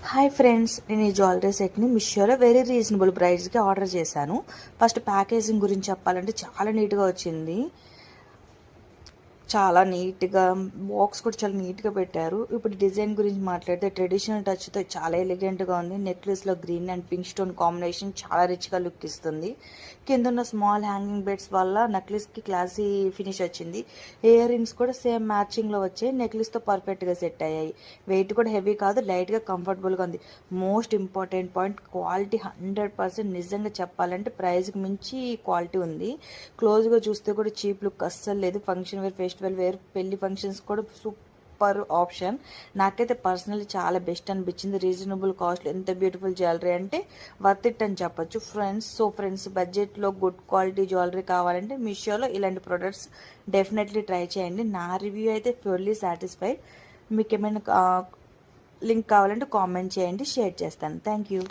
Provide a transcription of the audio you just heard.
Hi friends, నేను ఈ jewellery సెట్ని మీషోలో వెరీ రీజనబుల్ ప్రైస్కి ఆర్డర్ చేశాను. ఫస్ట్ ప్యాకేజింగ్ గురించి చెప్పాలంటే చాలా నీట్గా వచ్చింది. చాలా నీట్గా బాక్స్ కూడా చాలా నీట్గా పెట్టారు. ఇప్పుడు డిజైన్ గురించి మాట్లాడితే ట్రెడిషనల్ టచ్తో చాలా ఎలిగెంట్గా ఉంది. నెక్లెస్లో green and pink stone combination చాలా రిచ్గా లుక్ ఇస్తుంది. కింద ఉన్న స్మాల్ హ్యాంగింగ్ బెడ్స్ వల్ల నెక్లెస్కి క్లాసీ ఫినిష్ వచ్చింది. ఇయర్ రింగ్స్ కూడా సేమ్ మ్యాచింగ్లో వచ్చాయి. నెక్లెస్తో పర్ఫెక్ట్గా సెట్ అయ్యాయి. వెయిట్ కూడా హెవీ కాదు, లైట్గా కంఫర్టబుల్గా ఉంది. Most important point, quality 100%. నిజంగా చెప్పాలంటే ప్రైస్కి మించి క్వాలిటీ ఉంది. క్లోజ్గా చూస్తే కూడా చీప్ లుక్ అస్సలు లేదు. ఫంక్షన్ వేర్, ఫెస్టివల్ వేర్, పెళ్లి ఫంక్షన్స్ కూడా సూపర్ ఆప్షన్. నాకైతే పర్సనల్లీ చాలా బెస్ట్ అనిపించింది. రీజనబుల్ కాస్ట్, ఎంత బ్యూటిఫుల్ జ్యువెలరీ అంటే వర్త్ ఇట్ అని చెప్పొచ్చు ఫ్రెండ్స్. బడ్జెట్లో గుడ్ క్వాలిటీ జ్యువెలరీ కావాలంటే మీషోలో ఇలాంటి ప్రొడక్ట్స్ డెఫినెట్లీ ట్రై చేయండి. నా రివ్యూ అయితే ప్యూర్లీ సాటిస్ఫైడ్. మీకు ఏమైనా లింక్ కావాలంటే కామెంట్ చేయండి, షేర్ చేస్తాను. Thank you.